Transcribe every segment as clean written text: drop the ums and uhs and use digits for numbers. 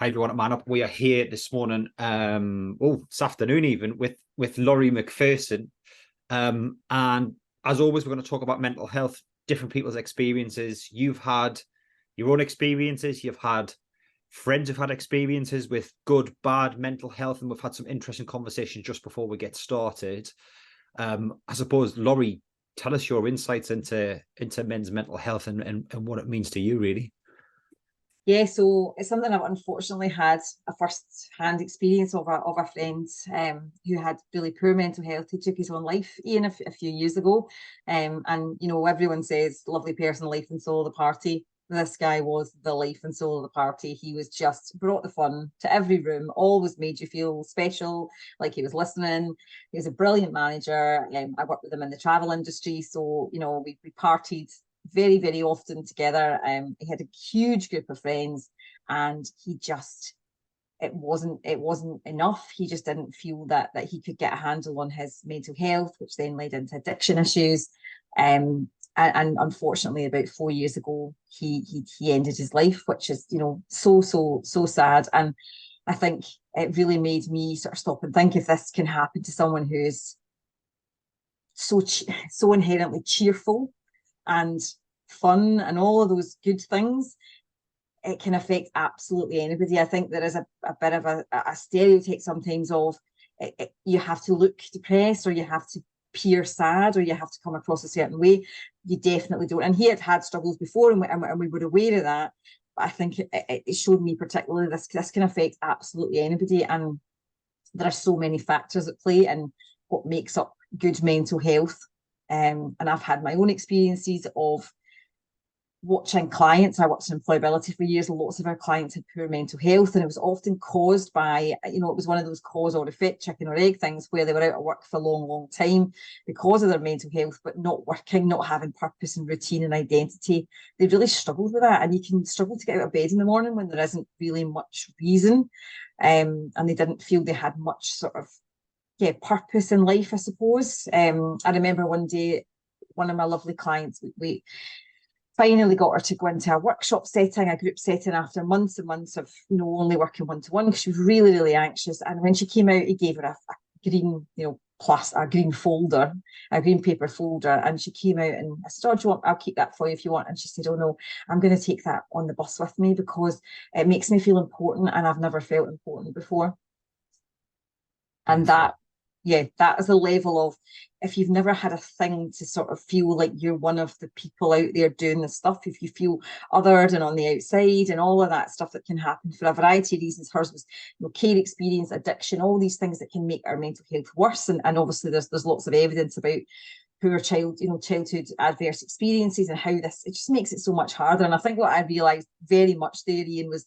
Hi everyone at MANUP. We are here this morning, this afternoon even, with Laurie McPherson. And as always, we're going to talk about mental health, different people's experiences. You've had your own experiences. You've had friends who've had experiences with good, bad mental health, and we've had some interesting conversations just before we get started. I suppose, Laurie, tell us your insights into men's mental health and what it means to you, really. Yeah, so it's something I've unfortunately had a first-hand experience of a friend who had really poor mental health. He took his own life, Ian, a few years ago. And, you know, everyone says lovely person, life and soul of the party. This guy was the life and soul of the party. He was just brought the fun to every room, always made you feel special, like he was listening. He was a brilliant manager. I worked with him in the travel industry. So, you know, we partied very, very often together. He had a huge group of friends, and it wasn't enough. He just didn't feel that he could get a handle on his mental health, which then led into addiction issues. And unfortunately, about 4 years ago, he ended his life, which is, you know, so sad. And I think it really made me sort of stop and think, if this can happen to someone who's so inherently cheerful and fun and all of those good things, it can affect absolutely anybody. I think there is a bit of a stereotype sometimes of you have to look depressed, or you have to appear sad, or you have to come across a certain way. You definitely don't. And he had struggles before, and we were aware of that. But I think it showed me particularly this can affect absolutely anybody. And there are so many factors at play in what makes up good mental health. And I've had my own experiences of watching clients. I worked in employability for years. Lots of our clients had poor mental health, and it was often caused by, you know, it was one of those cause or effect, chicken or egg things, where they were out of work for a long time because of their mental health, but not working, not having purpose and routine and identity. They really struggled with that. And you can struggle to get out of bed in the morning when there isn't really much reason. And they didn't feel they had much sort of purpose in life, I suppose. I remember one day, one of my lovely clients, we finally got her to go into a workshop setting, a group setting, after months and months of, you know, only working one-to-one, because she was really, really anxious. And when she came out, he gave her a green, you know, a green folder, a green paper folder. And she came out, and I said, "Oh, do you want, I'll keep that for you if you want." And she said, "Oh no, I'm going to take that on the bus with me, because it makes me feel important, and I've never felt important before." And Honestly. that is a level of, if you've never had a thing to sort of feel like you're one of the people out there doing the stuff, if you feel othered and on the outside and all of that stuff that can happen for a variety of reasons. Hers was, you know, care experience, addiction, all these things that can make our mental health worse. And obviously there's lots of evidence about poor childhood adverse experiences, and how it just makes it so much harder. And I think what I realised very much there, Ian, was,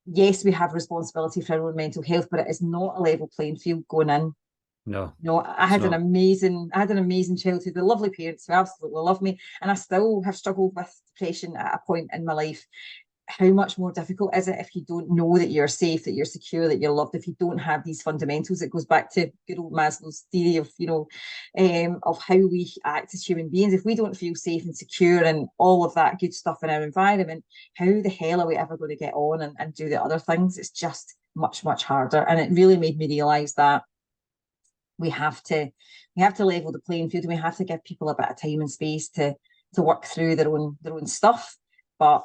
yes, we have responsibility for our own mental health, but it is not a level playing field going in. No, No, it's not. I had an amazing childhood with lovely parents who absolutely love me, and I still have struggled with depression at a point in my life. How much more difficult is it if you don't know that you're safe, that you're secure, that you're loved, if you don't have these fundamentals? It goes back to good old Maslow's theory of, you know, of how we act as human beings. If we don't feel safe and secure and all of that good stuff in our environment, how the hell are we ever going to get on and do the other things? It's just much, much harder. And it really made me realise that we have to level the playing field, and we have to give people a bit of time and space to work through their own stuff. But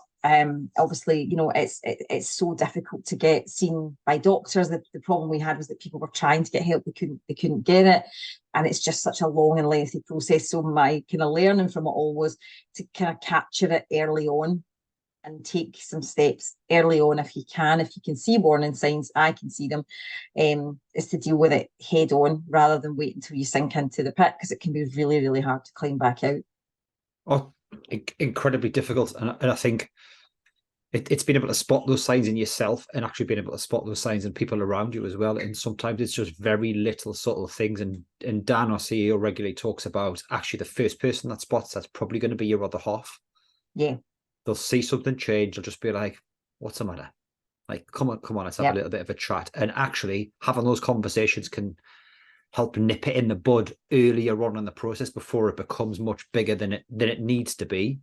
obviously, you know, it's so difficult to get seen by doctors. The problem we had was that people were trying to get help, they couldn't get it, and it's just such a long and lengthy process. So my kind of learning from it all was to kind of capture it early on and take some steps early on, if you can see warning signs. I can see them, is to deal with it head on, rather than wait until you sink into the pit, because it can be really, really hard to climb back out. Oh, incredibly difficult. And I think it's being able to spot those signs in yourself, and actually being able to spot those signs in people around you as well. And sometimes it's just very little subtle things. And Dan, our CEO, regularly talks about, actually, the first person that spots that's probably going to be your other half. Yeah. They'll see something change. They'll just be like, "What's the matter? Like, come on, let's have a Yep. little bit of a chat." And actually having those conversations can help nip it in the bud earlier on in the process, before it becomes much bigger than it needs to be.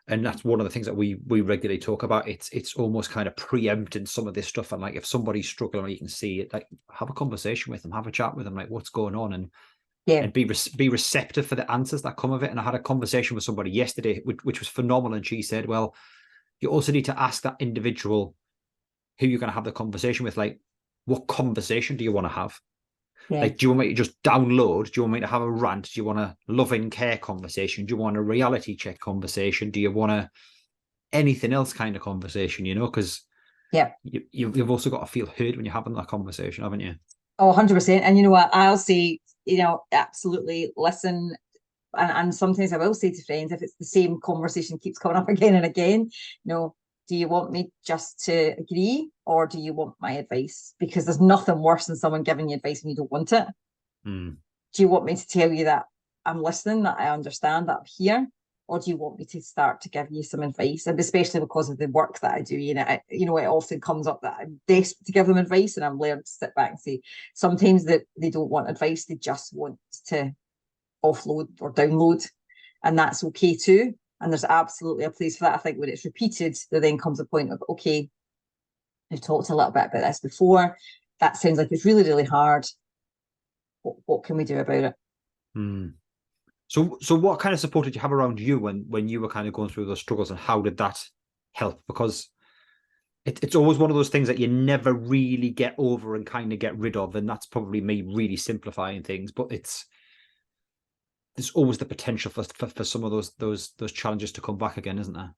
And that's one of the things that we regularly talk about. It's almost kind of preempting some of this stuff. And like, if somebody's struggling, or you can see it, like, have a conversation with them, have a chat with them, like, what's going on, and be receptive for the answers that come of it. And I had a conversation with somebody yesterday, which was phenomenal. And she said, well, you also need to ask that individual who you're going to have the conversation with, like, what conversation do you want to have? Like, do you want me to just download? Do you want me to have a rant? Do you want a loving care conversation? Do you want a reality check conversation? Do you want a anything else kind of conversation? Because you've also got to feel heard when you're having that conversation, haven't you? Oh, 100%. And you know what? I'll say, absolutely listen. And sometimes I will say to friends, if it's the same conversation keeps coming up again and again, do you want me just to agree, or do you want my advice? Because there's nothing worse than someone giving you advice and you don't want it. Mm. Do you want me to tell you that I'm listening, that I understand, that I'm here? Or do you want me to start to give you some advice? And especially because of the work that I do, it often comes up that I'm desperate to give them advice, and I'm learning to sit back and say, sometimes that they don't want advice, they just want to offload or download, and that's okay too. And there's absolutely a place for that. I think when it's repeated, there then comes a point of, okay, we've talked a little bit about this before. That sounds like it's really, really hard. What can we do about it? Mm. So what kind of support did you have around you when you were kind of going through those struggles, and how did that help? Because it's always one of those things that you never really get over and kind of get rid of. And that's probably me really simplifying things, but there's always the potential for some of those challenges to come back again, isn't there?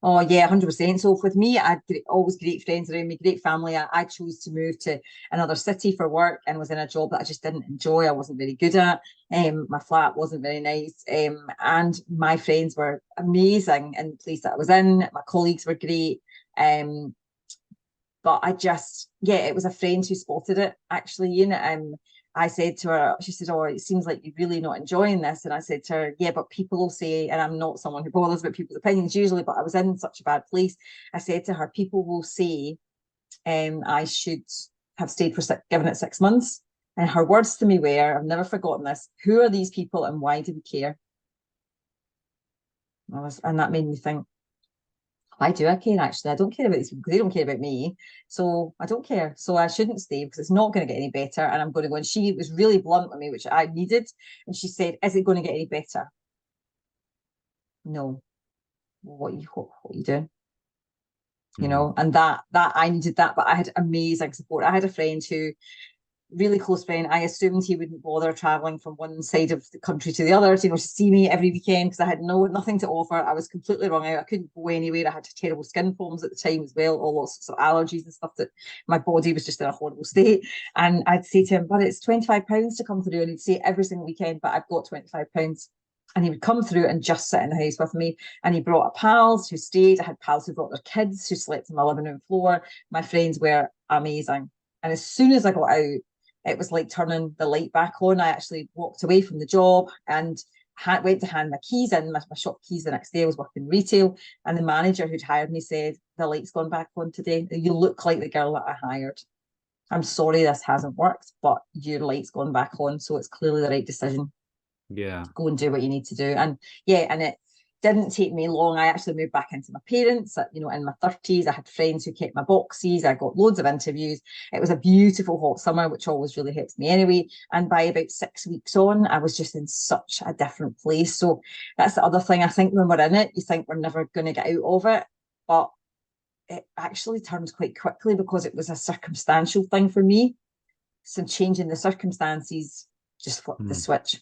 Oh yeah, 100%. So with me, I had always great friends around me, great family. I chose to move to another city for work and was in a job that I just didn't enjoy. I wasn't very good at. My flat wasn't very nice. And my friends were amazing in the place that I was in. My colleagues were great. But it was a friend who spotted it actually. I said to her, she said, oh, it seems like you're really not enjoying this. And I said to her, yeah, but people will say, and I'm not someone who bothers about people's opinions usually, but I was in such a bad place. I said to her, people will say I should have stayed given it 6 months. And her words to me were, I've never forgotten this, who are these people and why do we care? And that made me think, why do I care actually? I don't care about these people because they don't care about me. So I don't care. So I shouldn't stay because it's not going to get any better. And I'm going to go. And she was really blunt with me, which I needed. And she said, is it going to get any better? No. What are you doing? And that I needed that, but I had amazing support. I had a friend who, really close friend, I assumed he wouldn't bother traveling from one side of the country to the other to see me every weekend because I had nothing to offer. I was completely wrung out. I couldn't go anywhere. I had terrible skin problems at the time as well, all sorts of allergies and stuff, that my body was just in a horrible state. And I'd say to him, but it's £25 to come through. And he'd say every single weekend, but I've got £25. And he would come through and just sit in the house with me. And he brought pals who stayed. I had pals who brought their kids who slept on my living room floor. My friends were amazing. And as soon as I got out, it was like turning the light back on. I actually walked away from the job and went to hand my keys in, my shop keys the next day. I was working retail, and the manager who'd hired me said, the light's gone back on today. You look like the girl that I hired. I'm sorry this hasn't worked, but your light's gone back on, so it's clearly the right decision. Yeah. Go and do what you need to do. And it didn't take me long. I actually moved back into my parents, in my 30s. I had friends who kept my boxes. I got loads of interviews. It was a beautiful hot summer, which always really helps me anyway. And by about 6 weeks on, I was just in such a different place. So that's the other thing. I think when we're in it, you think we're never going to get out of it. But it actually turns quite quickly because it was a circumstantial thing for me. So changing the circumstances just flipped the switch.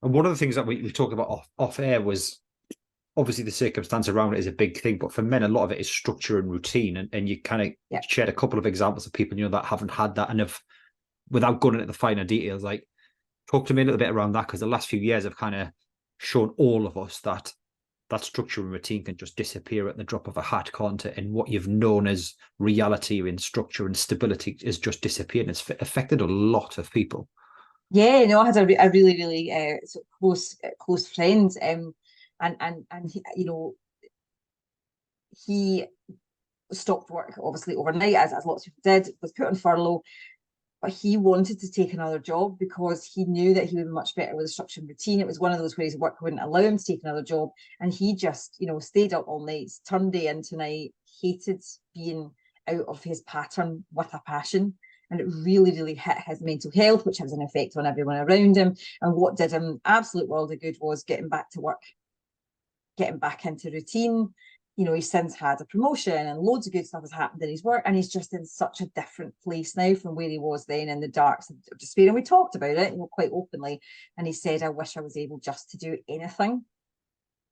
And one of the things that we talked about off air was obviously the circumstance around it is a big thing, but for men, a lot of it is structure and routine. And you kind of shared a couple of examples of people, that haven't had that and have, without going into the finer details, like, talk to me a little bit around that, because the last few years have kind of shown all of us that structure and routine can just disappear at the drop of a hat, can't it? And what you've known as reality and structure and stability is just disappeared. It's affected a lot of people. Yeah, no, I had a really, really sort of close friend, and he stopped work obviously overnight, as lots of people did, was put on furlough, but he wanted to take another job because he knew that he would be much better with a structured routine. It was one of those where his work wouldn't allow him to take another job. And he just, stayed up all night, turned day into night, hated being out of his pattern with a passion. And it really, really hit his mental health, which has an effect on everyone around him. And what did him absolute world of good was getting back to work, getting back into routine. He's since had a promotion and loads of good stuff has happened in his work, and he's just in such a different place now from where he was then in the darks of despair. And we talked about it, quite openly. And he said, I wish I was able just to do anything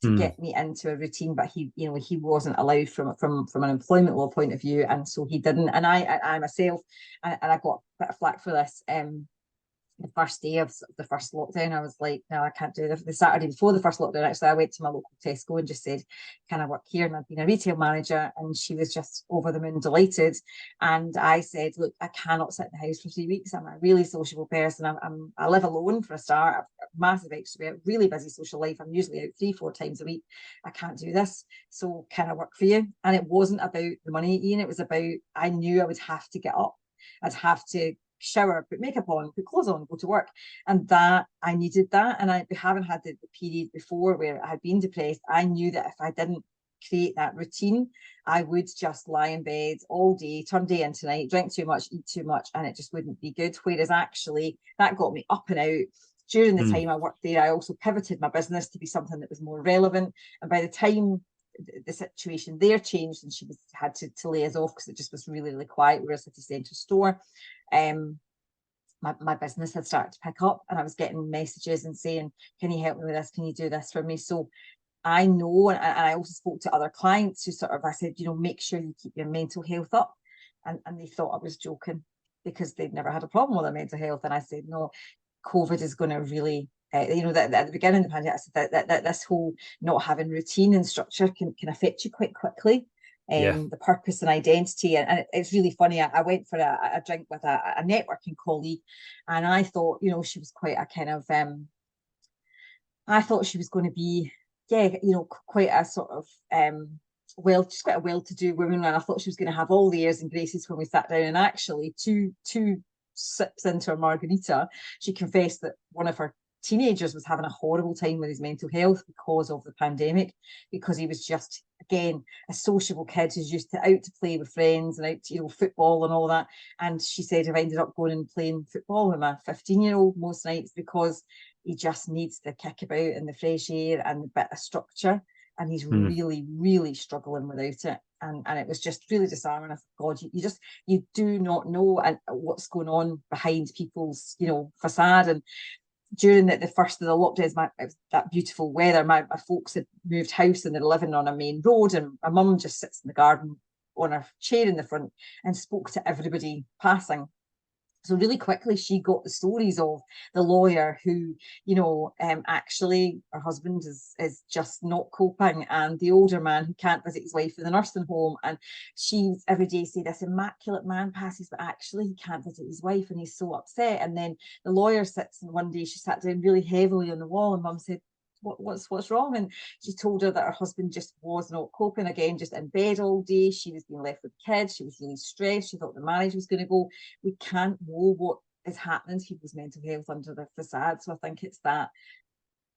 to get me into a routine, but he wasn't allowed from an employment law point of view, and so he didn't. And I myself, and I got a bit of flack for this. The first day of the first lockdown, I was like, no, I can't do this. The Saturday before the first lockdown, actually, I went to my local Tesco and just said, can I work here? And I've been a retail manager, and she was just over the moon delighted. And I said, look, I cannot sit in the house for 3 weeks. I'm a really sociable person. I live alone for a start. I've massive extrovert, really busy social life. I'm usually out 3-4 times a week. I can't do this. So can I work for you? And it wasn't about the money, Ian. It was about, I knew I would have to get up. I'd have to shower, put makeup on, put clothes on, go to work. And that, I needed that. And I haven't had the period before where I had been depressed. I knew that if I didn't create that routine, I would just lie in bed all day, turn day into night, drink too much, eat too much, and it just wouldn't be good. Whereas actually that got me up and out. During the time I worked there, I also pivoted my business to be something that was more relevant. And by the time the situation there changed and she had to lay us off because it just was really, really quiet. We were a city centre store. My business had started to pick up, and I was getting messages and saying, can you help me with this? Can you do this for me? So I know, and I also spoke to other clients who I said, make sure you keep your mental health up. And they thought I was joking because they'd never had a problem with their mental health. And I said, no, COVID is going to really, that at the beginning of the pandemic, I said that this whole not having routine and structure can affect you quite quickly. The purpose and identity. And it's really funny. I went for a drink with a networking colleague, and I thought, she was quite a kind of, I thought she was going to be, quite a sort of, she's quite a well-to-do woman, and I thought she was going to have all the airs and graces when we sat down. And actually, two sips into a margarita, she confessed that one of her teenagers was having a horrible time with his mental health because of the pandemic, because he was just, again, a sociable kid who's used to out to play with friends and out to, football and all that. And she said, I've ended up going and playing football with my 15-year-old most nights because he just needs the kickabout and the fresh air and a bit of structure. And he's really, really struggling without it. And it was just really disarming. I thought, God, you do not know what's going on behind people's, facade. And during the first of the lockdowns, that beautiful weather, my folks had moved house and they're living on a main road, and my mum just sits in the garden on her chair in the front and spoke to everybody passing. So really quickly, she got the stories of the lawyer who, actually her husband is just not coping, and the older man who can't visit his wife in the nursing home. And she's every day say this immaculate man passes, but actually he can't visit his wife and he's so upset. And then the lawyer sits, and one day she sat down really heavily on the wall, and mum said, what's wrong? And she told her that her husband just was not coping, again, just in bed all day. She was being left with kids. She was really stressed. She thought the marriage was going to go. We can't know what is happening to people's mental health under the facade. So I think it's that.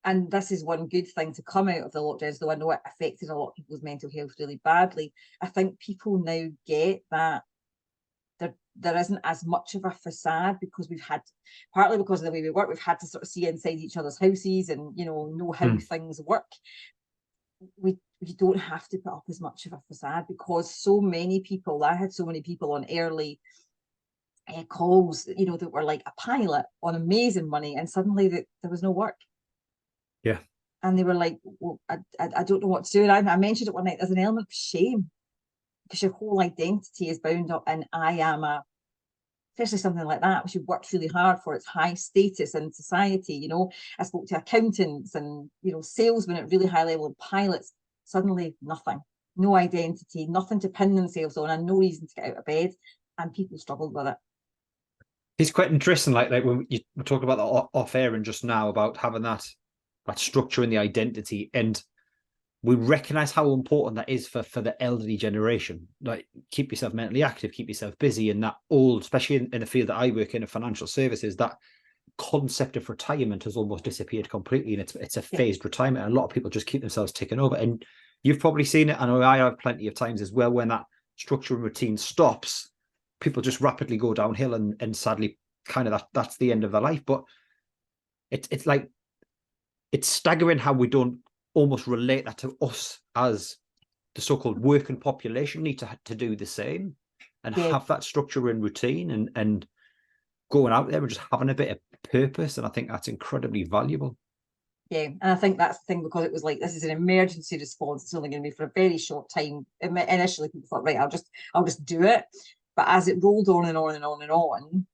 And this is one good thing to come out of the lockdowns, though I know it affected a lot of people's mental health really badly. I think people now get that there isn't as much of a facade, because we've had, partly because of the way we work, we've had to sort of see inside each other's houses and know how things work. We don't have to put up as much of a facade, because so many people, I had so many people on early calls, that were like a pilot on amazing money, and suddenly there was no work. Yeah. And they were like, well, I don't know what to do. And I mentioned it one night, there's an element of shame, because your whole identity is bound up in I am especially something like that, which you've worked really hard for. It's high status in society. I spoke to accountants and, salesmen at really high level, and pilots, suddenly nothing, no identity, nothing to pin themselves on, and no reason to get out of bed. And people struggled with it. It's quite interesting, like when you were talking about the off air and just now about having that structure in the identity. And we recognize how important that is for the elderly generation. Like, keep yourself mentally active, keep yourself busy, and that all, especially in the field that I work in financial services, that concept of retirement has almost disappeared completely, and it's a phased retirement. And a lot of people just keep themselves ticking over. And you've probably seen it. I know I have plenty of times as well, when that structure and routine stops, people just rapidly go downhill, and sadly, kind of that's the end of their life. But it's like, it's staggering how we don't almost relate that to us as the so-called working population need to do the same and have that structure and routine, and going out there and just having a bit of purpose. And I think that's incredibly valuable. Yeah, and I think that's the thing, because it was like, this is an emergency response. It's only going to be for a very short time. Initially, people thought, right, I'll just do it. But as it rolled on and on and on and on,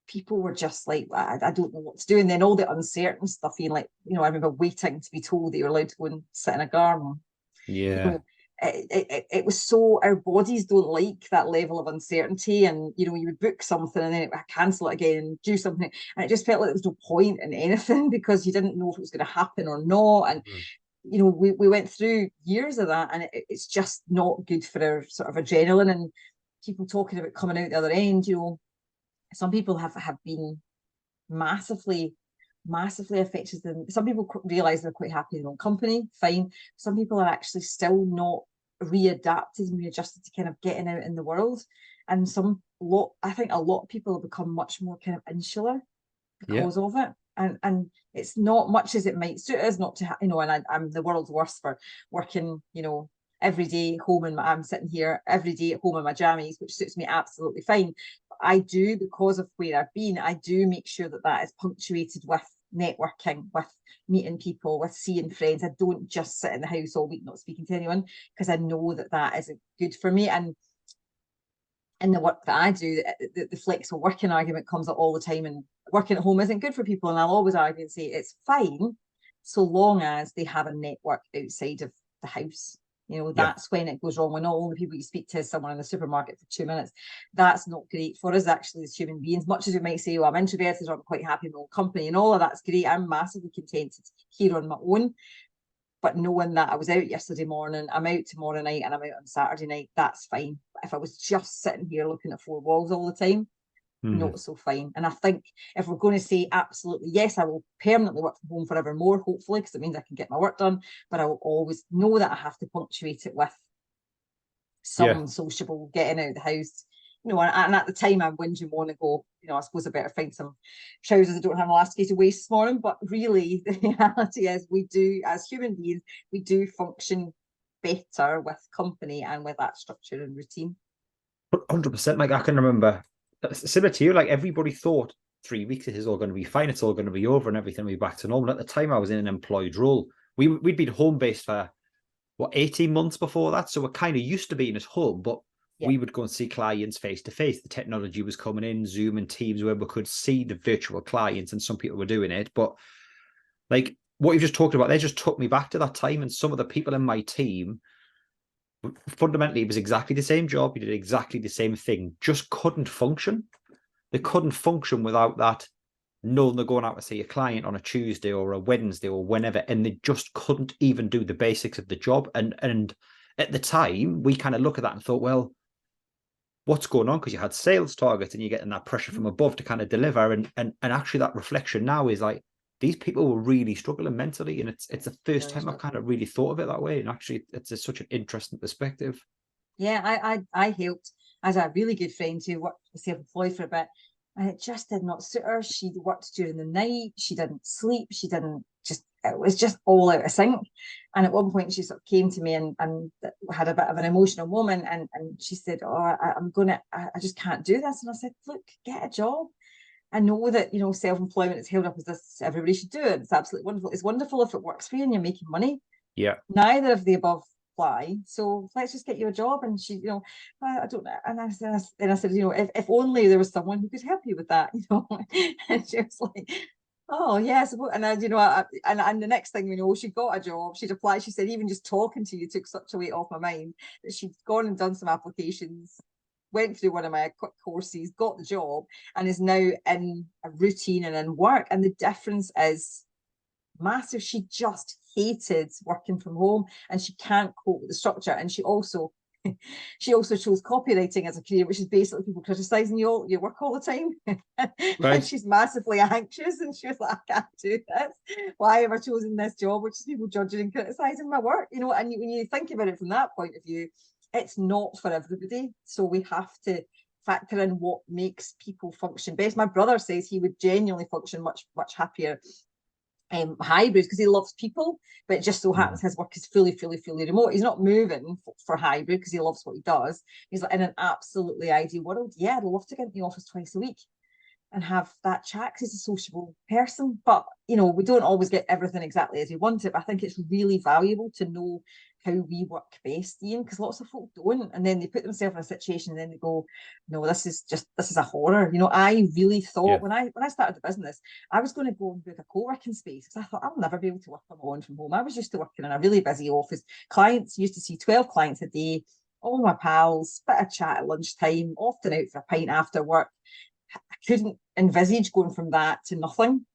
people were just like, I don't know what to do. And then all the uncertain stuff, like, I remember waiting to be told that you're allowed to go and sit in a garden. Yeah. It was so, our bodies don't like that level of uncertainty. And you would book something and then it would cancel it again and do something, and it just felt like there was no point in anything, because you didn't know if it was going to happen or not. And we went through years of that, and it's just not good for our sort of adrenaline. And people talking about coming out the other end, some people have been massively affected. And some people realize they're quite happy in their own company, fine. Some people are actually still not readapted and readjusted to kind of getting out in the world. And I think a lot of people have become much more kind of insular because of it. And it's not much as it might suit us not to, and I'm the world's worst for working, every day home, and I'm sitting here every day at home in my jammies, which suits me absolutely fine. But I do, because of where I've been, I do make sure that is punctuated with networking, with meeting people, with seeing friends. I don't just sit in the house all week not speaking to anyone, because I know that isn't good for me. And in the work that I do, the flexible working argument comes up all the time, and working at home isn't good for people. And I'll always argue and say it's fine so long as they have a network outside of the house. That's when it goes wrong, when not only people you speak to is someone in the supermarket for 2 minutes. That's not great for us, actually, as human beings. Much as we might say, well, I'm introverted, or I'm quite happy in my own company, and all of that's great. I'm massively contented here on my own. But knowing that I was out yesterday morning, I'm out tomorrow night, and I'm out on Saturday night, that's fine. But if I was just sitting here looking at four walls all the time, not so fine. And I think if we're going to say absolutely yes, I will permanently work from home forevermore, hopefully, because it means I can get my work done, but I will always know that I have to punctuate it with some sociable getting out of the house. And at the time I'm whinging on and go, I suppose I better find some trousers that don't have an elasticated waist this morning. But really, the reality is, we do, as human beings, we do function better with company and with that structure and routine. 100%. Like, I can remember, similar to you, like, everybody thought 3 weeks is all going to be fine, it's all going to be over, and everything will be back to normal. At the time I was in an employed role, we'd been home based for 18 months before that, so we're kind of used to being at home. But we would go and see clients face to face. The technology was coming in, Zoom and Teams, where we could see the virtual clients, and some people were doing it. But like what you've just talked about, they just took me back to that time. And some of the people in my team, fundamentally, it was exactly the same job, you did exactly the same thing, just couldn't function. They couldn't function without that. No, they're going out to see a client on a Tuesday or a Wednesday or whenever, and they just couldn't even do the basics of the job. And at the time, we kind of look at that and thought, well, what's going on? Because you had sales targets and you're getting that pressure from above to kind of deliver. And actually, that reflection now is like, these people were really struggling mentally, and it's the first time I've kind of really thought of it that way. And actually, it's such an interesting perspective. Yeah, I helped as a really good friend who worked self-employed for a bit, and it just did not suit her. She worked during the night, she didn't sleep, it was just all out of sync. And at one point she sort of came to me and had a bit of an emotional moment, and she said, I just can't do this. And I said, look, get a job. I know that, self-employment is held up as this, everybody should do it. It's absolutely wonderful. It's wonderful if it works for you and you're making money. Yeah. Neither of the above apply. So let's just get you a job. And she, I don't know. And I said, if only there was someone who could help you with that, And she was like, oh yes. And then, and the next thing we know, she got a job. She'd applied. She said, even just talking to you took such a weight off my mind that she'd gone and done some applications, went through one of my quick courses, got the job, and is now in a routine and in work. And the difference is massive. She just hated working from home, and she can't cope with the structure. And she also chose copywriting as a career, which is basically people criticizing your work all the time. And she's massively anxious, and she was like, I can't do this. Why have I chosen this job, which is people judging and criticizing my work? You know, and when you think about it from that point of view, it's not for everybody. So we have to factor in what makes people function best. My brother says he would genuinely function much happier hybrid, because he loves people, but it just so happens his work is fully remote. He's not moving for hybrid because he loves what he does. He's like, in an absolutely ideal world, yeah, I'd love to get in the office twice a week and have that chat, because he's a sociable person. But you know, we don't always get everything exactly as we want it. But I think it's really valuable to know how we work best, Ian, because lots of folk don't, and then they put themselves in a situation and then they go, no, this is a horror. You know, I really thought when I started the business, I was going to go and book a co-working space, because I thought I'll never be able to work on my own from home. I was used to working in a really busy office. Clients used to see 12 clients a day, all my pals, bit of chat at lunchtime, often out for a pint after work. I couldn't envisage going from that to nothing.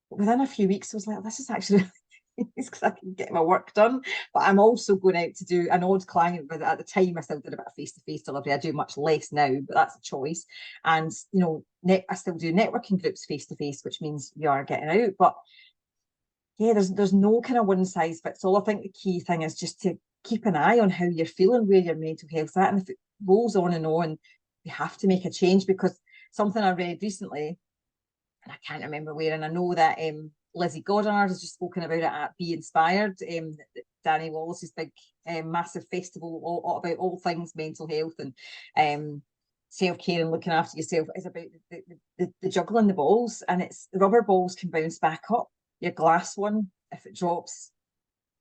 But within a few weeks, I was like, this is actually because I can get my work done. But I'm also going out to do an odd client, but at the time I still did a bit of face-to-face delivery. I do much less now, but that's a choice. And you know, I still do networking groups face-to-face, which means you are getting out. But yeah, there's no kind of one size fits all. I think the key thing is just to keep an eye on how you're feeling, where your mental health's at, and if it rolls on and on, you have to make a change. Because something I read recently, and I can't remember where, and I know that Lizzie Goddard has just spoken about it at Be Inspired, Danny Wallace's big massive festival all about all things mental health and self-care and looking after yourself. Is about the juggling the balls, and it's the rubber balls can bounce back up. Your glass one, if it drops,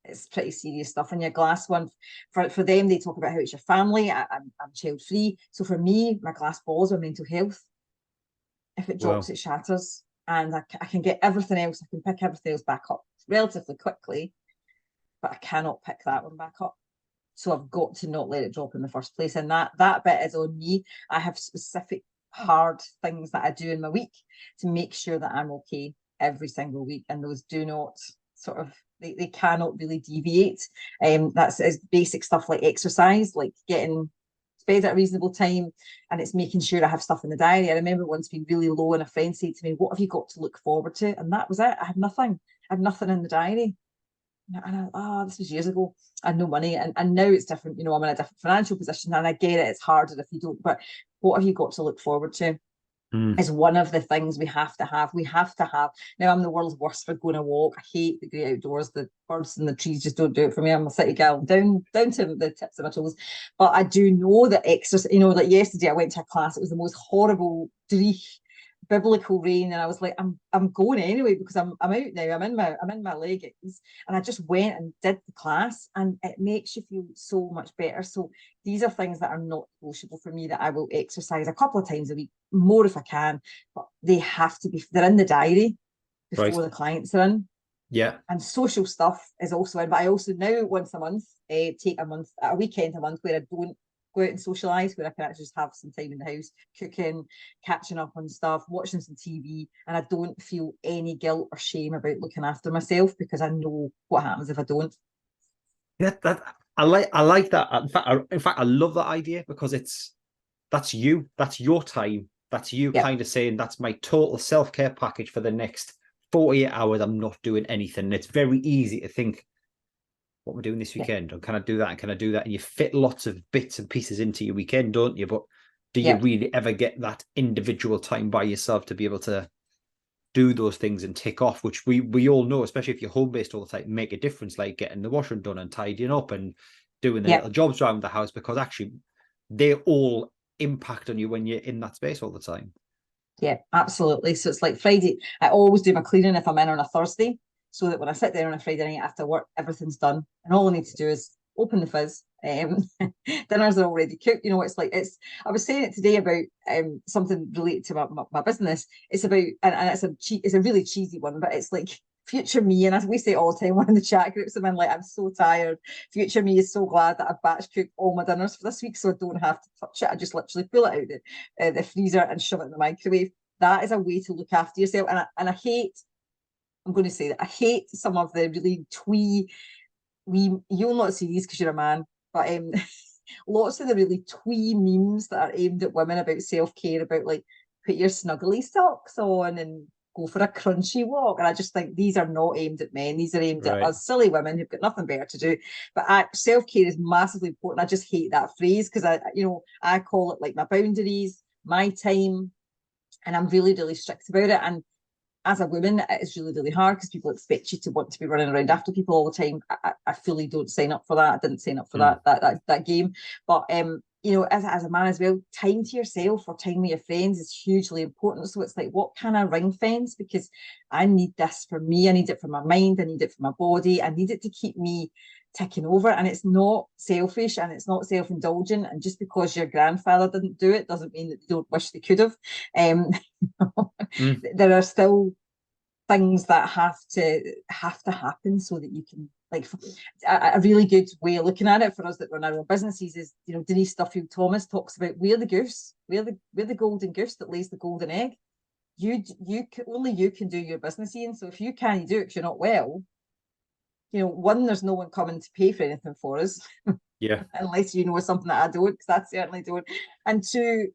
it's pretty serious stuff. And your glass one, for them, they talk about how it's your family. I'm child free, so for me, my glass balls are mental health. If it drops, it shatters, and I can get everything else. I can pick everything else back up relatively quickly, but I cannot pick that one back up. So I've got to not let it drop in the first place, and that bit is on me. I have specific hard things that I do in my week to make sure that I'm okay every single week, and those do not sort of they cannot really deviate. That's as basic stuff like exercise, like getting bed at a reasonable time, and it's making sure I have stuff in the diary. I remember once being really low and a friend said to me, what have you got to look forward to? And that was it. I had nothing in the diary. And this was years ago. I had no money, and now it's different. You know, I'm in a different financial position, and I get it, it's harder if you don't, but what have you got to look forward to? Is one of the things we have to have. Now, I'm the world's worst for going a walk. I hate the great outdoors. The birds and the trees just don't do it for me. I'm a city girl, down to the tips of my toes. But I do know that exercise, you know, like yesterday I went to a class, it was the most horrible dreich biblical rain, and I was like, I'm going anyway, because I'm out now. I'm in my leggings, and I just went and did the class, and it makes you feel so much better. So these are things that are not negotiable for me, that I will exercise a couple of times a week, more if I can, but they have to be, they're in the diary before the clients are in. Yeah. And social stuff is also in, but I also now once a month take a weekend a month where I don't go out and socialise, where I can actually just have some time in the house, cooking, catching up on stuff, watching some TV, and I don't feel any guilt or shame about looking after myself, because I know what happens if I don't. Yeah, I like that. In fact, I love that idea, because that's you, that's your time, that's you kind of saying, that's my total self-care package for the next 48 hours. I'm not doing anything. And it's very easy to think, what we're doing this weekend, or can I do that, and can I do that, and you fit lots of bits and pieces into your weekend, don't you? But do you really ever get that individual time by yourself to be able to do those things and tick off, which we all know, especially if you're home-based all the time, make a difference, like getting the washing done and tidying up and doing the little jobs around the house, because actually they all impact on you when you're in that space all the time. Yeah, absolutely. So it's like Friday, I always do my cleaning if I'm in on a Thursday, so that when I sit there on a Friday night after work, everything's done, and all I need to do is open the fizz. Dinners are already cooked. You know, it's like, I was saying it today about something related to my business. It's about, and it's a really cheesy one, but it's like future me, and as we say all the time, one of the chat groups I'm in, like, I'm so tired. Future me is so glad that I've batch cooked all my dinners for this week, so I don't have to touch it. I just literally pull it out the freezer and shove it in the microwave. That is a way to look after yourself, and I hate I'm going to say that I hate some of the really you'll not see these because you're a man, but lots of the really twee memes that are aimed at women about self-care, about like put your snuggly socks on and go for a crunchy walk. And I just think these are not aimed at men. These are aimed at Right. us silly women who've got nothing better to do. But self-care is massively important. I just hate that phrase because I call it like my boundaries, my time, and I'm really, really strict about it. And as a woman, it's really, really hard because people expect you to want to be running around after people all the time. I fully don't sign up for that. I didn't sign up for that game. But as a man as well, time to yourself or time with your friends is hugely important. So it's like, what can I ring fence? Because I need this for me. I need it for my mind. I need it for my body. I need it to keep me ticking over. And it's not selfish and it's not self-indulgent. And just because your grandfather didn't do it doesn't mean that they don't wish they could have. There are still things that have to happen so that you can, like, a really good way of looking at it for us that run our own businesses is, Denise Duffield Thomas talks about we're the goose, we're the golden goose that lays the golden egg. Only you can do your business, Ian. So if you can't do it because you're not well, one, there's no one coming to pay for anything for us. Yeah. Unless you know something that I don't, because I certainly don't. And two,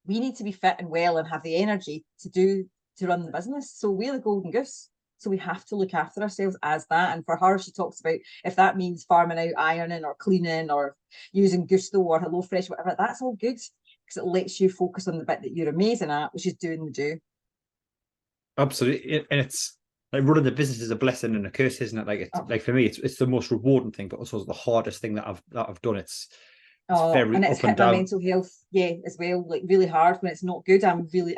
we need to be fit and well and have the energy to run the business. So we're the golden goose. So we have to look after ourselves as that. And for her, she talks about if that means farming out ironing or cleaning or using Gusto or HelloFresh, whatever, that's all good because it lets you focus on the bit that you're amazing at, which is doing the do. Absolutely. And it's like running the business is a blessing and a curse, isn't it? Like like for me, it's the most rewarding thing, but also the hardest thing that I've done. It's very and it's up and hit my down. mental health, as well, like really hard when it's not good. I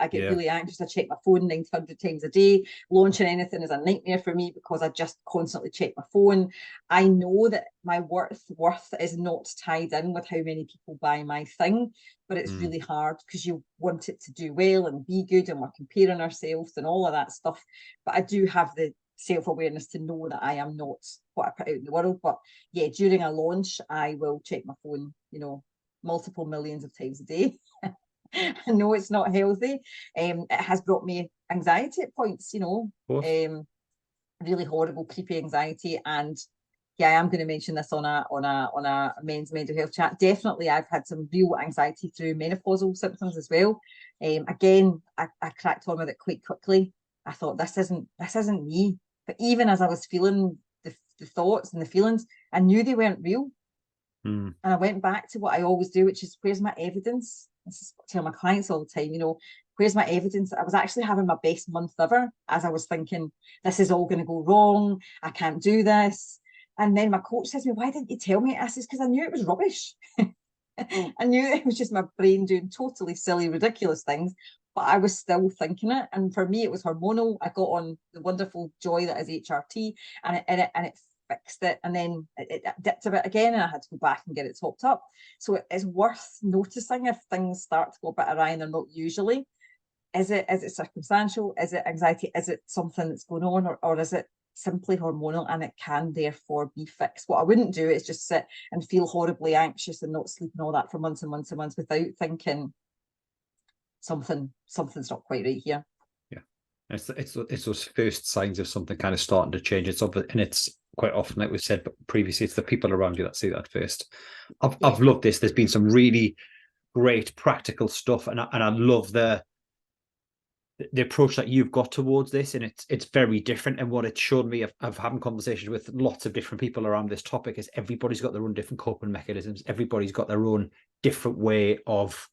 get really anxious. I check my phone 900 times a day. Launching anything is a nightmare for me because I just constantly check my phone. I know that my worth is not tied in with how many people buy my thing, but it's really hard because you want it to do well and be good, and we're comparing ourselves and all of that stuff. But I do have the self-awareness to know that I am not what I put out in the world. But yeah, during a launch, I will check my phone, multiple millions of times a day. I know it's not healthy. It has brought me anxiety at points, really horrible, creepy anxiety. And yeah, I am going to mention this on a men's mental health chat. Definitely, I've had some real anxiety through menopausal symptoms as well. Again, I cracked on with it quite quickly. I thought this isn't me. But even as I was feeling the thoughts and the feelings, I knew they weren't real. And I went back to what I always do, which is, where's my evidence? This is what I tell my clients all the time, where's my evidence? I was actually having my best month ever as I was thinking, this is all going to go wrong. I can't do this. And then my coach says to me, why didn't you tell me? I says, because I knew it was rubbish. I knew it was just my brain doing totally silly, ridiculous things, but I was still thinking it. And for me, it was hormonal. I got on the wonderful joy that is HRT, and it fixed it. And then it dipped a bit again, and I had to go back and get it topped up. So it's worth noticing if things start to go a bit awry, and they're not usually. Is it circumstantial? Is it anxiety? Is it something that's going on, or is it simply hormonal, and it can therefore be fixed? What I wouldn't do is just sit and feel horribly anxious and not sleep and all that for months and months and months without thinking something's not quite right here. Yeah, it's those first signs of something kind of starting to change. And it's quite often, like we said previously, it's the people around you that see that first. I've loved this. There's been some really great practical stuff, and I love the approach that you've got towards this, and it's very different. And what it showed me of having conversations with lots of different people around this topic is everybody's got their own different coping mechanisms. Everybody's got their own different way of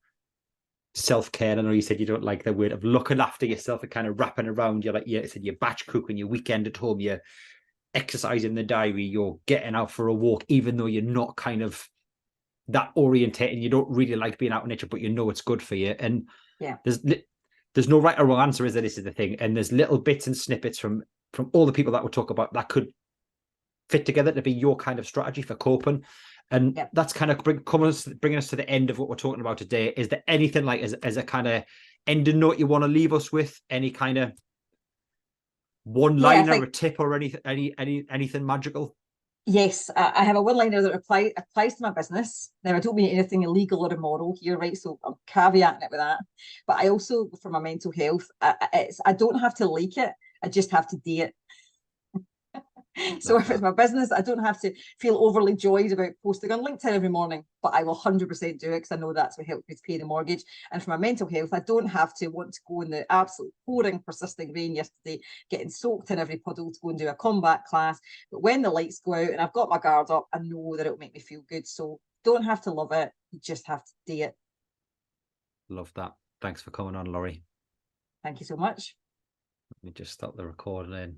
self-care. I know you said you don't like the word of looking after yourself and kind of wrapping around. You're like, you said you're batch cooking, your weekend at home, you're exercising the diary, you're getting out for a walk, even though you're not kind of that orientated, you don't really like being out in nature, but you know it's good for you. And there's no right or wrong answer, is there? This is the thing. And there's little bits and snippets from all the people that we talk about that could fit together to be your kind of strategy for coping. And that's kind of bringing us to the end of what we're talking about today. Is there anything like as a kind of ending note you want to leave us with? Any kind of one-liner, a tip, or anything magical? Yes, I have a one-liner that applies to my business. Now, I don't mean anything illegal or immoral here, right? So I'm caveating it with that. But I also, for my mental health, I don't have to like it. I just have to do it. So if it's my business, I don't have to feel overly joyed about posting on LinkedIn every morning, but I will 100% do it because I know that's what helps me to pay the mortgage. And for my mental health, I don't have to want to go in the absolute pouring, persisting rain yesterday, getting soaked in every puddle to go and do a combat class. But when the lights go out and I've got my guard up, I know that it'll make me feel good. So don't have to love it. You just have to do it. Love that. Thanks for coming on, Laurie. Thank you so much. Let me just stop the recording.